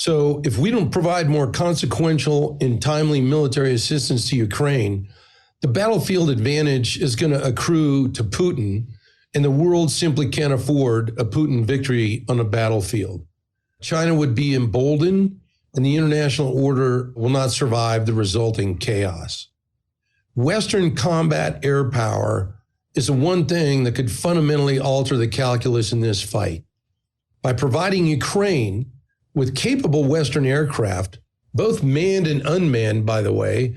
So if we don't provide more consequential and timely military assistance to Ukraine, the battlefield advantage is going to accrue to Putin, and the world simply can't afford a Putin victory on a battlefield. China would be emboldened, and the international order will not survive the resulting chaos. Western combat air power is the one thing that could fundamentally alter the calculus in this fight. By providing Ukraine with capable Western aircraft, both manned and unmanned, by the way,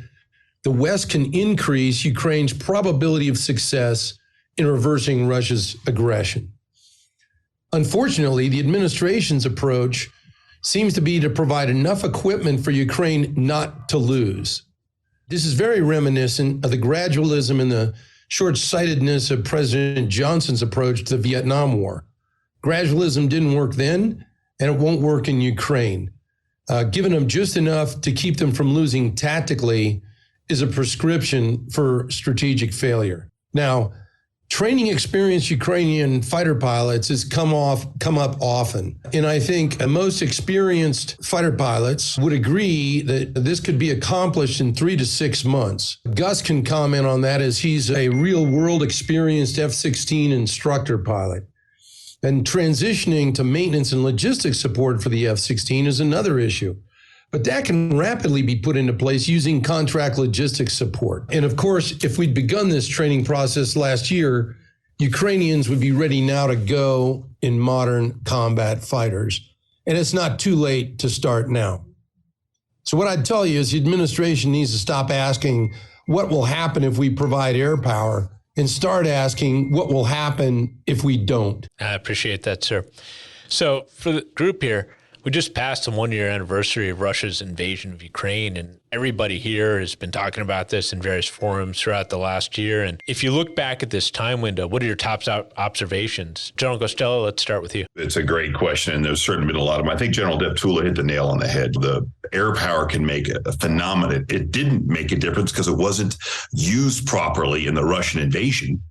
the West can increase Ukraine's probability of success in reversing Russia's aggression. Unfortunately, the administration's approach seems to be to provide enough equipment for Ukraine not to lose. This is very reminiscent of the gradualism and the short-sightedness of President Johnson's approach to the Vietnam War. Gradualism didn't work then, and it won't work in Ukraine. Giving them just enough to keep them from losing tactically is a prescription for strategic failure. Now, training experienced Ukrainian fighter pilots has come up often. And I think most experienced fighter pilots would agree that this could be accomplished in 3 to 6 months. Gus can comment on that as he's a real world experienced F-16 instructor pilot. And transitioning to maintenance and logistics support for the F-16 is another issue. But that can rapidly be put into place using contract logistics support. And of course, if we'd begun this training process last year, Ukrainians would be ready now to go in modern combat fighters. And it's not too late to start now. So what I'd tell you is the administration needs to stop asking what will happen if we provide air power and start asking what will happen if we don't. I appreciate that, sir. So for the group here, we just passed the 1-year anniversary of Russia's invasion of Ukraine, and everybody here has been talking about this in various forums throughout the last year. And if you look back at this time window, what are your top observations? General Costello, let's start with you. It's a great question, and there's certainly been a lot of them. I think General Deptula hit the nail on the head. The air power can make a phenomenon. It didn't make a difference because it wasn't used properly in the Russian invasion.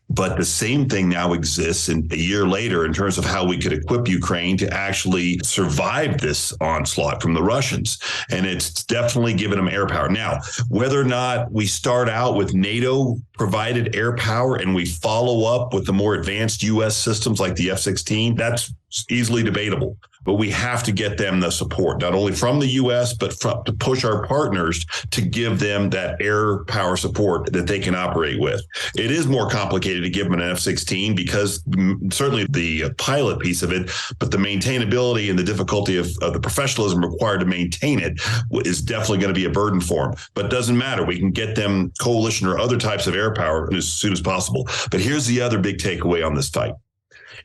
But the same thing now exists a year later in terms of how we could equip Ukraine to actually survive this onslaught from the Russians. And it's definitely given them air power. Now, whether or not we start out with NATO provided air power and we follow up with the more advanced U.S. systems like the F-16, that's easily debatable. But we have to get them the support, not only from the U.S., but to push our partners to give them that air power support that they can operate with. It is more complicated to give them an F-16 because certainly the pilot piece of it, but the maintainability and the difficulty of the professionalism required to maintain it is definitely going to be a burden for them. But it doesn't matter. We can get them coalition or other types of air power as soon as possible. But here's the other big takeaway on this fight,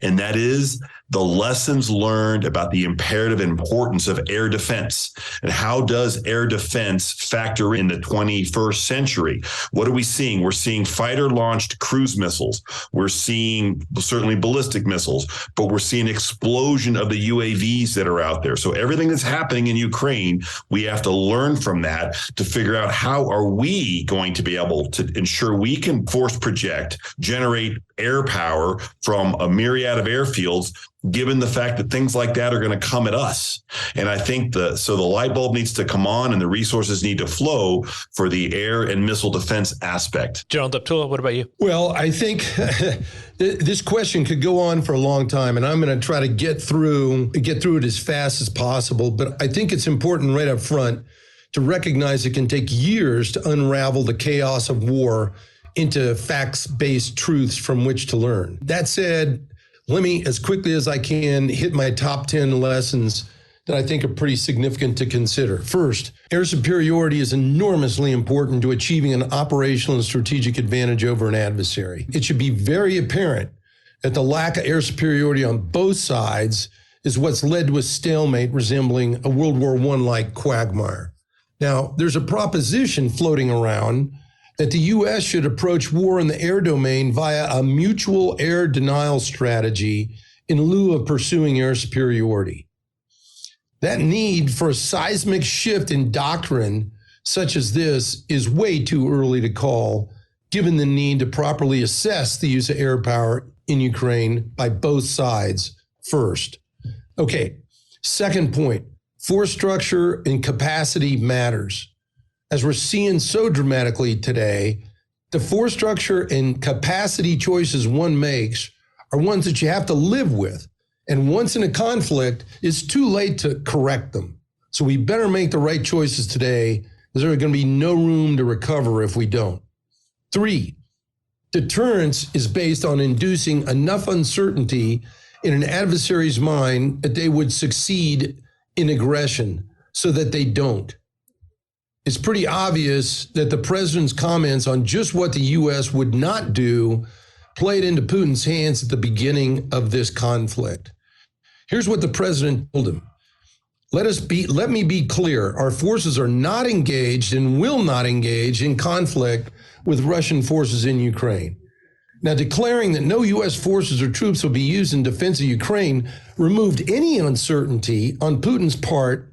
and that is the lessons learned about the imperative importance of air defense. And how does air defense factor in the 21st century? What are we seeing? We're seeing fighter-launched cruise missiles. We're seeing certainly ballistic missiles, but we're seeing explosion of the UAVs that are out there. So everything that's happening in Ukraine, we have to learn from that to figure out how are we going to be able to ensure we can force project, generate air power from a myriad of airfields, given the fact that things like that are going to come at us. And I think the light bulb needs to come on and the resources need to flow for the air and missile defense aspect. General Deptula, what about you? Well, I think this question could go on for a long time, and I'm going to try to get through it as fast as possible. But I think it's important right up front to recognize it can take years to unravel the chaos of war into facts-based truths from which to learn. That said, let me, as quickly as I can, hit my top 10 lessons that I think are pretty significant to consider. First, air superiority is enormously important to achieving an operational and strategic advantage over an adversary. It should be very apparent that the lack of air superiority on both sides is what's led to a stalemate resembling a World War I-like quagmire. Now, there's a proposition floating around that the U.S. should approach war in the air domain via a mutual air denial strategy in lieu of pursuing air superiority. That need for a seismic shift in doctrine such as this is way too early to call, given the need to properly assess the use of air power in Ukraine by both sides first. Okay, second point, Force structure and capacity matters. As we're seeing so dramatically today, the force structure and capacity choices one makes are ones that you have to live with. And once in a conflict, it's too late to correct them. So we better make the right choices today, because there's going to be no room to recover if we don't. 3, deterrence is based on inducing enough uncertainty in an adversary's mind that they would succeed in aggression so that they don't. It's pretty obvious that the president's comments on just what the U.S. would not do played into Putin's hands at the beginning of this conflict. Here's what the president told him. Let me be clear. Our forces are not engaged and will not engage in conflict with Russian forces in Ukraine. Now, declaring that no U.S. forces or troops will be used in defense of Ukraine removed any uncertainty on Putin's part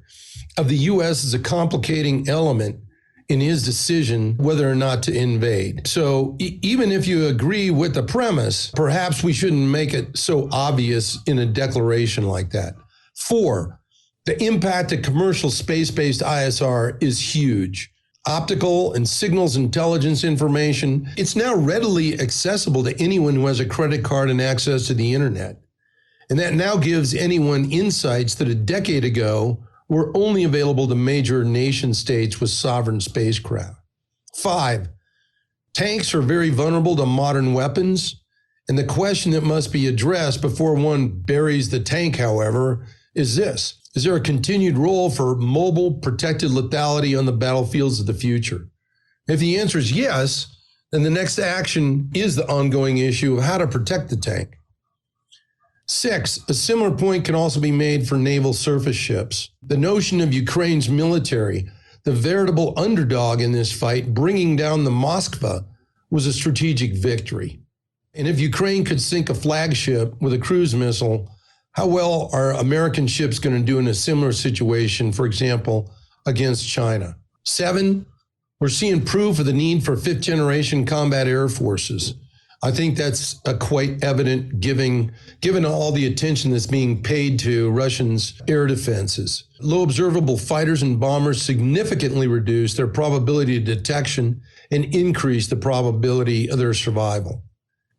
of the U.S. as a complicating element in his decision whether or not to invade. So even if you agree with the premise, perhaps we shouldn't make it so obvious in a declaration like that. 4, the impact of commercial space-based ISR is huge. Optical and signals intelligence information, it's now readily accessible to anyone who has a credit card and access to the internet. And that now gives anyone insights that a decade ago were only available to major nation states with sovereign spacecraft. 5, tanks are very vulnerable to modern weapons. And the question that must be addressed before one buries the tank, however, is this. Is there a continued role for mobile protected lethality on the battlefields of the future? If the answer is yes, then the next action is the ongoing issue of how to protect the tank. 6, a similar point can also be made for naval surface ships. The notion of Ukraine's military, the veritable underdog in this fight, bringing down the Moskva, was a strategic victory. And if Ukraine could sink a flagship with a cruise missile, how well are American ships going to do in a similar situation, for example, against China? 7, we're seeing proof of the need for 5th-generation combat air forces. I think that's quite evident given all the attention that's being paid to Russians' air defenses. Low observable fighters and bombers significantly reduce their probability of detection and increase the probability of their survival.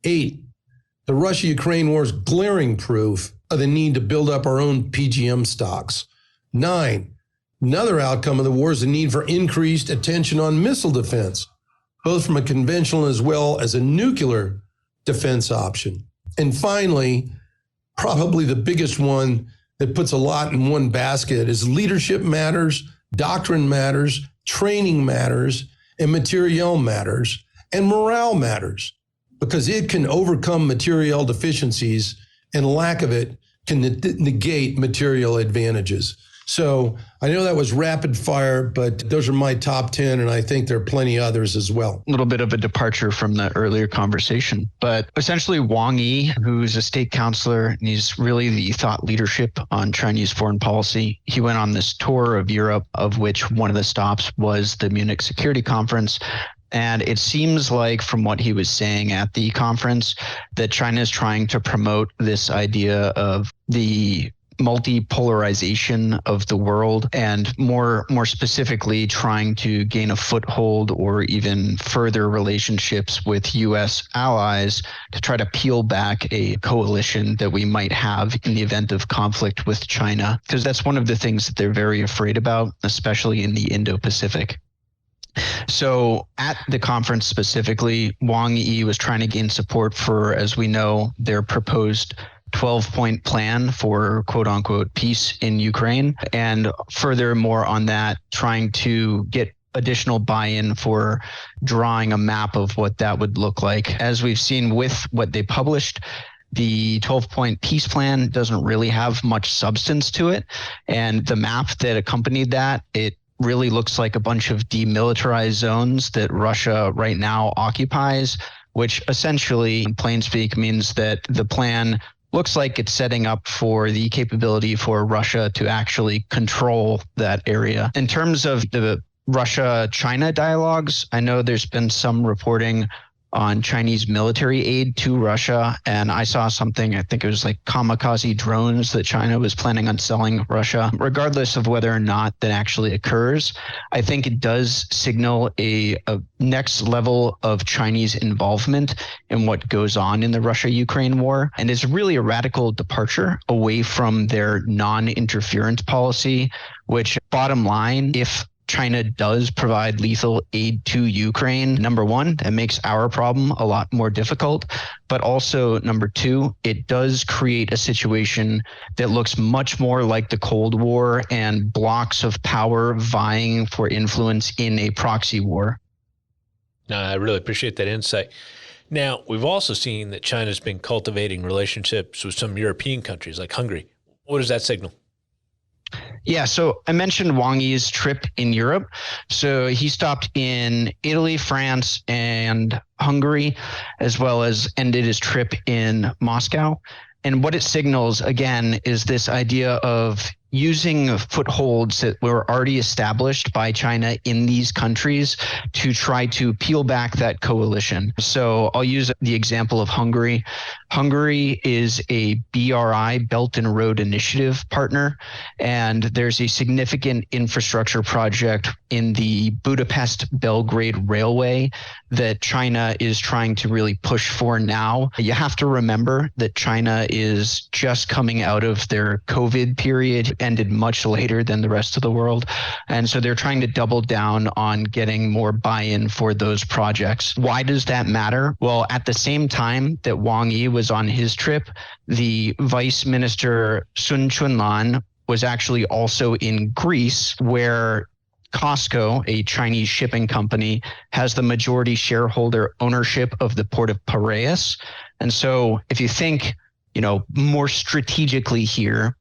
8, the Russia-Ukraine war is glaring proof of the need to build up our own PGM stocks. 9, another outcome of the war is the need for increased attention on missile defense, both from a conventional as well as a nuclear defense option. And finally, probably the biggest one that puts a lot in one basket is leadership matters, doctrine matters, training matters, and materiel matters, and morale matters, because it can overcome materiel deficiencies, and lack of it can negate material advantages. So I know that was rapid fire, but those are my top 10, and I think there are plenty others as well. A little bit of a departure from the earlier conversation, but essentially Wang Yi, who's a state counselor, and he's really the thought leadership on Chinese foreign policy. He went on this tour of Europe, of which one of the stops was the Munich Security Conference. And it seems like from what he was saying at the conference that China is trying to promote this idea of the multipolarization of the world, and more specifically trying to gain a foothold or even further relationships with U.S. allies to try to peel back a coalition that we might have in the event of conflict with China, because that's one of the things that they're very afraid about, especially in the Indo-Pacific. So at the conference specifically, Wang Yi was trying to gain support for, as we know, their proposed 12-point plan for quote unquote peace in Ukraine. And furthermore on that, trying to get additional buy-in for drawing a map of what that would look like. As we've seen with what they published, the 12-point peace plan doesn't really have much substance to it. And the map that accompanied that, it really looks like a bunch of demilitarized zones that Russia right now occupies, which essentially in plain speak means that the plan looks like it's setting up for the capability for Russia to actually control that area. In terms of the Russia-China dialogues, I know there's been some reporting on Chinese military aid to Russia. And I saw something, I think it was like kamikaze drones that China was planning on selling Russia. Regardless of whether or not that actually occurs, I think it does signal a next level of Chinese involvement in what goes on in the Russia-Ukraine war. And it's really a radical departure away from their non-interference policy, which bottom line, if China does provide lethal aid to Ukraine, number one, that makes our problem a lot more difficult. But also, number two, it does create a situation that looks much more like the Cold War and blocks of power vying for influence in a proxy war. No, I really appreciate that insight. Now, we've also seen that China's been cultivating relationships with some European countries like Hungary. What does that signal? Yeah, so I mentioned Wang Yi's trip in Europe. So he stopped in Italy, France, and Hungary, as well as ended his trip in Moscow. And what it signals, again, is this idea of using footholds that were already established by China in these countries to try to peel back that coalition. So I'll use the example of Hungary. Hungary is a BRI, Belt and Road Initiative partner, and there's a significant infrastructure project in the Budapest-Belgrade Railway that China is trying to really push for now. You have to remember that China is just coming out of their COVID period, ended much later than the rest of the world. And so they're trying to double down on getting more buy-in for those projects. Why does that matter? Well, at the same time that Wang Yi was on his trip, the Vice Minister Sun Chunlan was actually also in Greece, where COSCO, a Chinese shipping company, has the majority shareholder ownership of the port of Piraeus. And so if you think, more strategically here,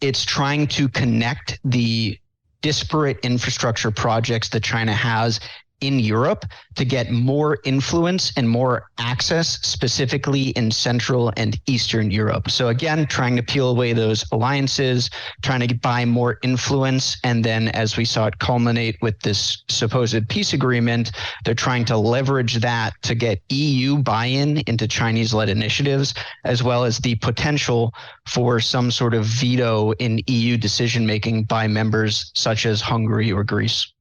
it's trying to connect the disparate infrastructure projects that China has in Europe to get more influence and more access, specifically in Central and Eastern Europe. So again, trying to peel away those alliances, trying to buy more influence. And then as we saw it culminate with this supposed peace agreement, they're trying to leverage that to get EU buy-in into Chinese-led initiatives, as well as the potential for some sort of veto in EU decision-making by members such as Hungary or Greece.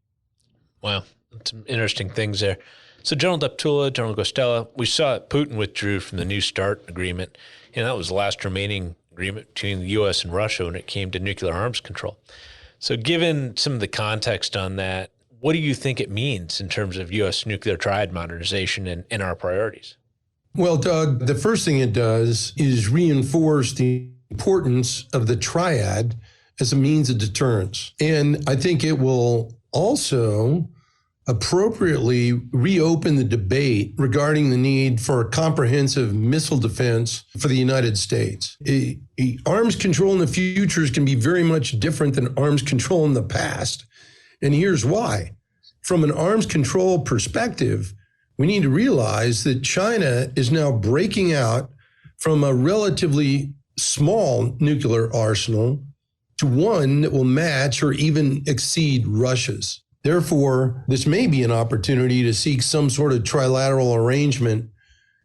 Wow. Some interesting things there. So General Deptula, General Guastella, we saw Putin withdrew from the New START agreement, and that was the last remaining agreement between the U.S. and Russia when it came to nuclear arms control. So given some of the context on that, what do you think it means in terms of U.S. nuclear triad modernization and our priorities? Well, Doug, the first thing it does is reinforce the importance of the triad as a means of deterrence. And I think it will also appropriately reopen the debate regarding the need for a comprehensive missile defense for the United States. Arms control in the future is going to be very much different than arms control in the past. And here's why. From an arms control perspective, we need to realize that China is now breaking out from a relatively small nuclear arsenal to one that will match or even exceed Russia's. Therefore, this may be an opportunity to seek some sort of trilateral arrangement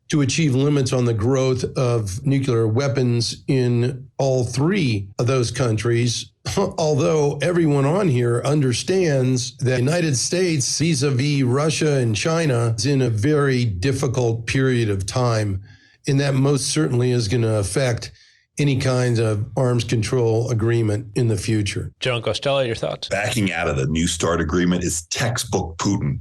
to achieve limits on the growth of nuclear weapons in all three of those countries. Although everyone on here understands that the United States vis-a-vis Russia and China is in a very difficult period of time, and that most certainly is going to affect any kinds of arms control agreement in the future. General Guastella, your thoughts? Backing out of the New START agreement is textbook Putin.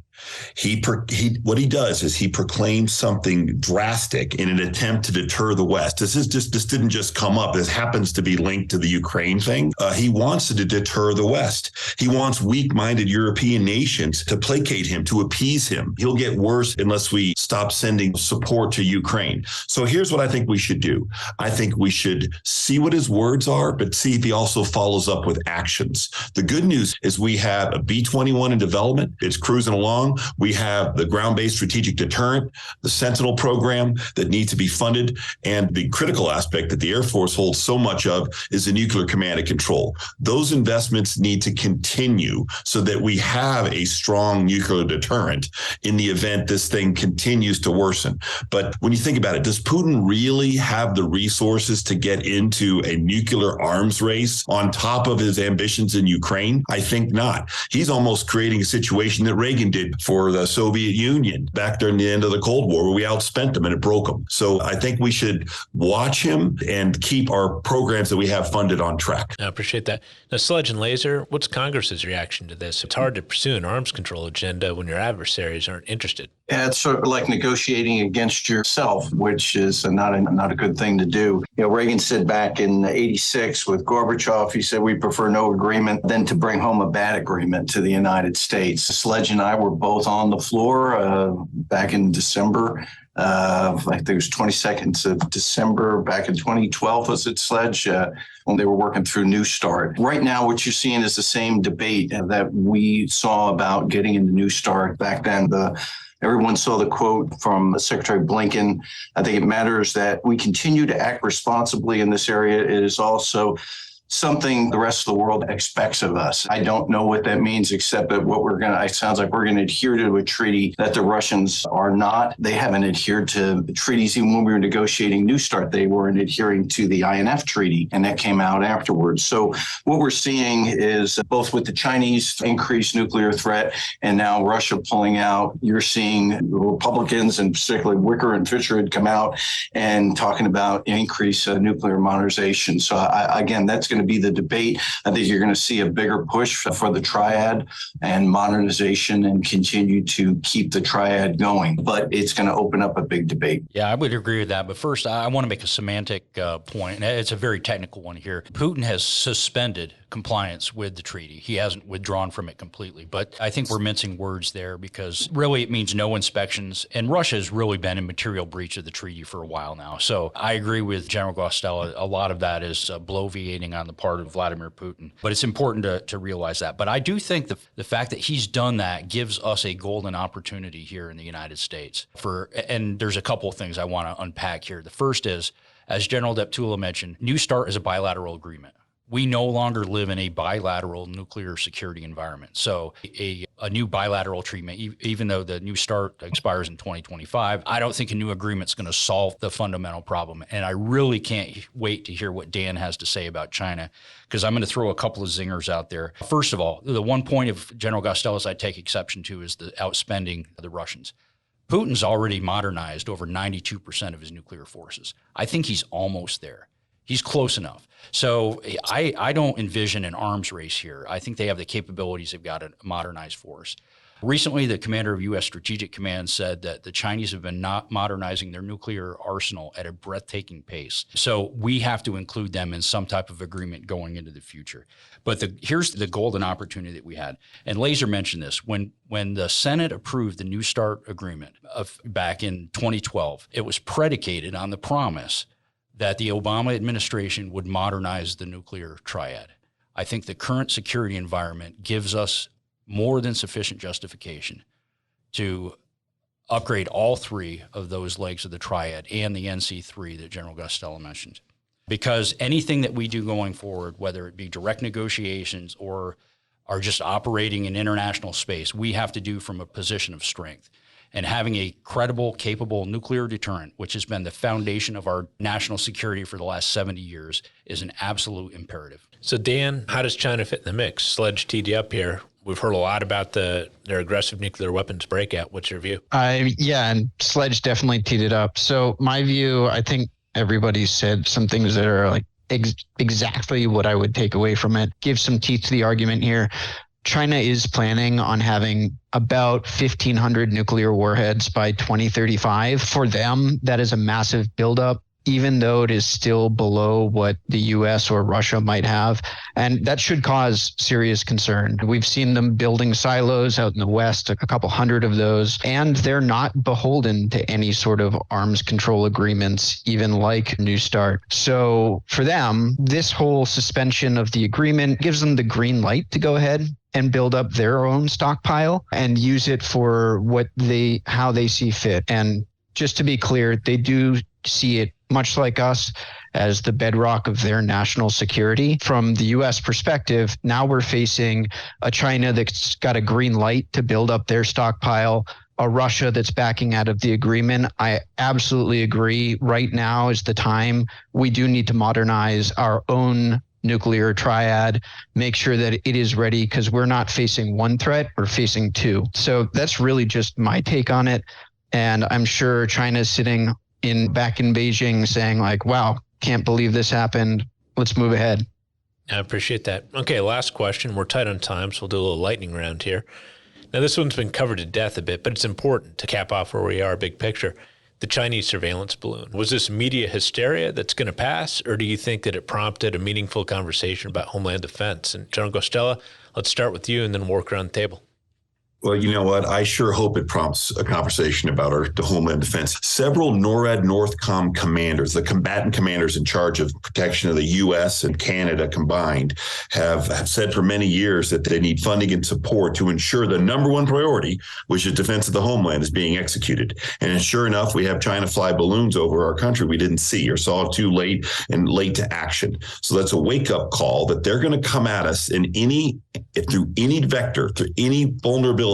What he does is he proclaims something drastic in an attempt to deter the West. This didn't just come up. This happens to be linked to the Ukraine thing. He wants to deter the West. He wants weak-minded European nations to placate him, to appease him. He'll get worse unless we stop sending support to Ukraine. So here's what I think we should do. I think we should see what his words are, but see if he also follows up with actions. The good news is we have a B-21 in development. It's cruising along. strong. We have the ground-based strategic deterrent, the Sentinel program that needs to be funded, and the critical aspect that the Air Force holds so much of is the nuclear command and control. Those investments need to continue so that we have a strong nuclear deterrent in the event this thing continues to worsen. But when you think about it, does Putin really have the resources to get into a nuclear arms race on top of his ambitions in Ukraine? I think not. He's almost creating a situation that Reagan did for the Soviet Union back during the end of the Cold War, where we outspent them and it broke them. So I think we should watch him and keep our programs that we have funded on track. I appreciate that. Now, Sledge and Laser, what's Congress's reaction to this? It's hard to pursue an arms control agenda when your adversaries aren't interested. Yeah, it's sort of like negotiating against yourself, which is not a good thing to do. You know, Reagan said back in '86 with Gorbachev, he said we prefer no agreement than to bring home a bad agreement to the United States. Sledge and I were both on the floor back in December. I think it was 22nd of December back in 2012 was it, Sledge, when they were working through New START. Right now, what you're seeing is the same debate that we saw about getting into New START back then. Everyone saw the quote from Secretary Blinken. I think it matters that we continue to act responsibly in this area. It is also something the rest of the world expects of us. I don't know what that means, except that it sounds like we're going to adhere to a treaty that the Russians are not. They haven't adhered to treaties. Even when we were negotiating New START, they weren't adhering to the INF treaty, and that came out afterwards. So what we're seeing is both with the Chinese increased nuclear threat and now Russia pulling out, you're seeing Republicans, and particularly Wicker and Fisher, had come out and talking about increased nuclear modernization. So again, that's going to be the debate. I think you're going to see a bigger push for the triad and modernization and continue to keep the triad going. But it's going to open up a big debate. Yeah, I would agree with that. But first, I want to make a semantic point, and it's a very technical one here. Putin has suspended compliance with the treaty. He hasn't withdrawn from it completely. But I think we're mincing words there because really it means no inspections. And Russia has really been in material breach of the treaty for a while now. So I agree with General Costello. A lot of that is bloviating on the part of Vladimir Putin. But it's important to realize that. But I do think the fact that he's done that gives us a golden opportunity here in the United States. And there's a couple of things I want to unpack here. The first is, as General Deptula mentioned, New START is a bilateral agreement. We no longer live in a bilateral nuclear security environment. So a new bilateral treatment, even though the New START expires in 2025, I don't think a new agreement's going to solve the fundamental problem. And I really can't wait to hear what Dan has to say about China, because I'm going to throw a couple of zingers out there. First of all, the one point of General Costello's I take exception to is the outspending of the Russians. Putin's already modernized over 92% of his nuclear forces. I think he's almost there. He's close enough. So I don't envision an arms race here. I think they have the capabilities. They've got a modernized force. Recently, the commander of U.S. Strategic Command said that the Chinese have been not modernizing their nuclear arsenal at a breathtaking pace. So we have to include them in some type of agreement going into the future. But here's the golden opportunity that we had. And Laser mentioned this. When the Senate approved the New START agreement back in 2012, it was predicated on the promise that the Obama administration would modernize the nuclear triad. I think the current security environment gives us more than sufficient justification to upgrade all three of those legs of the triad and the NC3 that General Costello mentioned. Because anything that we do going forward, whether it be direct negotiations or are just operating in international space, we have to do from a position of strength. And having a credible, capable nuclear deterrent, which has been the foundation of our national security for the last 70 years, is an absolute imperative. So, Dan, how does China fit in the mix? Sledge teed you up here. We've heard a lot about their aggressive nuclear weapons breakout. What's your view? Yeah, and Sledge definitely teed it up. So my view, I think everybody said some things that are like exactly what I would take away from it. Give some teeth to the argument here. China is planning on having about 1,500 nuclear warheads by 2035. For them, that is a massive buildup, even though it is still below what the US or Russia might have. And that should cause serious concern. We've seen them building silos out in the West, a couple hundred of those, and they're not beholden to any sort of arms control agreements, even like New START. So for them, this whole suspension of the agreement gives them the green light to go ahead and build up their own stockpile and use it for how they see fit. And just to be clear, they do see it much like us as the bedrock of their national security. From the US perspective, now we're facing a China that's got a green light to build up their stockpile, a Russia that's backing out of the agreement. I absolutely agree. Right now is the time. We do need to modernize our own nuclear triad, make sure that it is ready, because we're not facing one threat, we're facing two. So that's really just my take on it. And I'm sure China's sitting back in Beijing saying like, wow, can't believe this happened. Let's move ahead. I appreciate that. Okay, last question. We're tight on time, so we'll do a little lightning round here. Now, this one's been covered to death a bit, but it's important to cap off where we are, big picture. The Chinese surveillance balloon. Was this media hysteria that's going to pass, or do you think that it prompted a meaningful conversation about homeland defense? And General Gostella, let's start with you and then work around the table. Well, you know what? I sure hope it prompts a conversation about the homeland defense. Several NORAD Northcom commanders, the combatant commanders in charge of protection of the U.S. and Canada combined, have said for many years that they need funding and support to ensure the number one priority, which is defense of the homeland, is being executed. And sure enough, we have China fly balloons over our country we didn't see or saw too late and late to action. So that's a wake-up call that they're going to come at us through any vector, through any vulnerability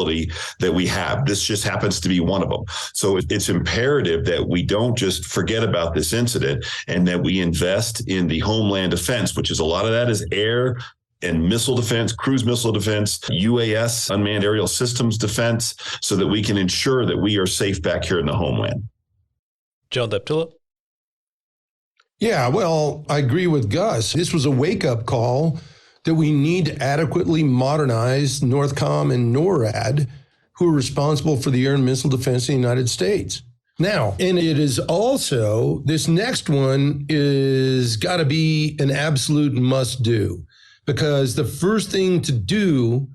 that we have. This just happens to be one of them. So it's imperative that we don't just forget about this incident and that we invest in the homeland defense, which is a lot of that is air and missile defense, cruise missile defense, UAS, unmanned aerial systems defense, so that we can ensure that we are safe back here in the homeland. General Deptula? Yeah, well, I agree with Gus. This was a wake-up call that we need to adequately modernize NORTHCOM and NORAD, who are responsible for the air and missile defense of the United States. Now, and it is also, this next one is got to be an absolute must do, because the first thing to do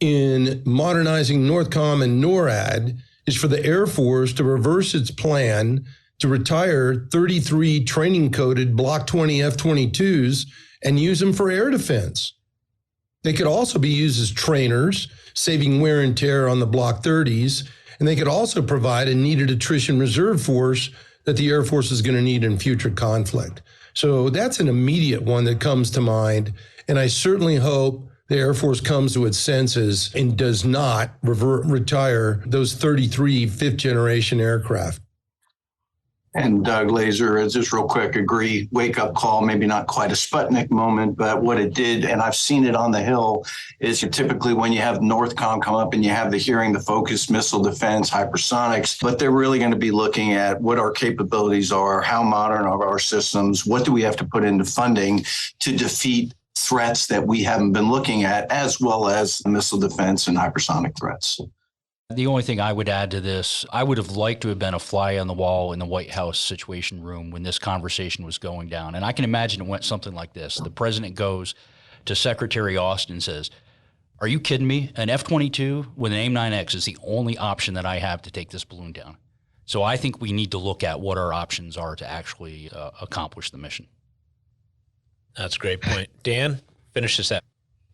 in modernizing NORTHCOM and NORAD is for the Air Force to reverse its plan to retire 33 training-coded Block 20 F-22s and use them for air defense. They could also be used as trainers, saving wear and tear on the Block 30s, and they could also provide a needed attrition reserve force that the Air Force is going to need in future conflict. So that's an immediate one that comes to mind, and I certainly hope the Air Force comes to its senses and does not retire those 33 fifth-generation aircraft. And Doug Laser, just real quick, agree, wake-up call, maybe not quite a Sputnik moment, but what it did, and I've seen it on the Hill, is typically when you have NORTHCOM come up and you have the focused missile defense, hypersonics, but they're really going to be looking at what our capabilities are, how modern are our systems, what do we have to put into funding to defeat threats that we haven't been looking at, as well as missile defense and hypersonic threats. The only thing I would add to this, I would have liked to have been a fly on the wall in the White House Situation Room when this conversation was going down. And I can imagine it went something like this. The president goes to Secretary Austin and says, "Are you kidding me? An F-22 with an AIM-9X is the only option that I have to take this balloon down." So I think we need to look at what our options are to actually accomplish the mission. That's a great point. Dan, finish this up.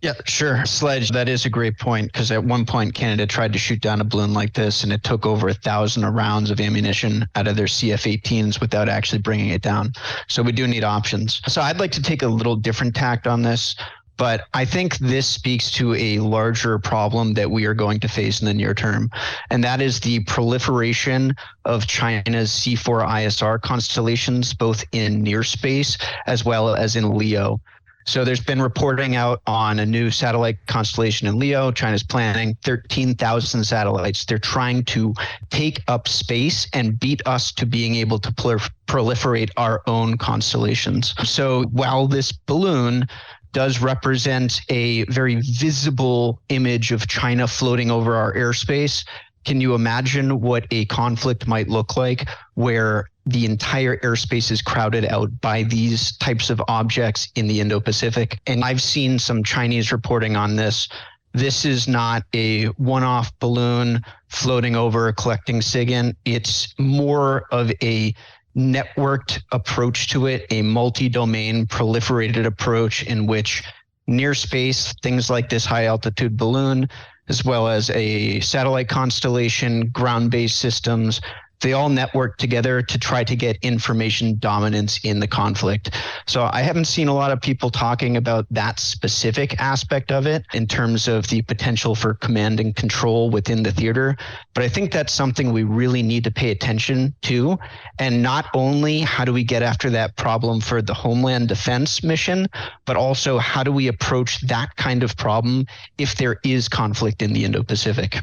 Yeah, sure. Sledge, that is a great point, because at one point Canada tried to shoot down a balloon like this and it took over 1,000 rounds of ammunition out of their CF-18s without actually bringing it down. So we do need options. So I'd like to take a little different tact on this, but I think this speaks to a larger problem that we are going to face in the near term, and that is the proliferation of China's C4ISR constellations, both in near space as well as in LEO. So there's been reporting out on a new satellite constellation in LEO. China's planning 13,000 satellites. They're trying to take up space and beat us to being able to proliferate our own constellations. So while this balloon does represent a very visible image of China floating over our airspace, can you imagine what a conflict might look like where the entire airspace is crowded out by these types of objects in the Indo-Pacific? And I've seen some Chinese reporting on this. This is not a one-off balloon floating over collecting SIGINT. It's more of a networked approach to it, a multi-domain proliferated approach in which near space, things like this high altitude balloon, as well as a satellite constellation, ground-based systems. They all network together to try to get information dominance in the conflict. So I haven't seen a lot of people talking about that specific aspect of it in terms of the potential for command and control within the theater. But I think that's something we really need to pay attention to. And not only how do we get after that problem for the Homeland Defense mission, but also how do we approach that kind of problem if there is conflict in the Indo-Pacific?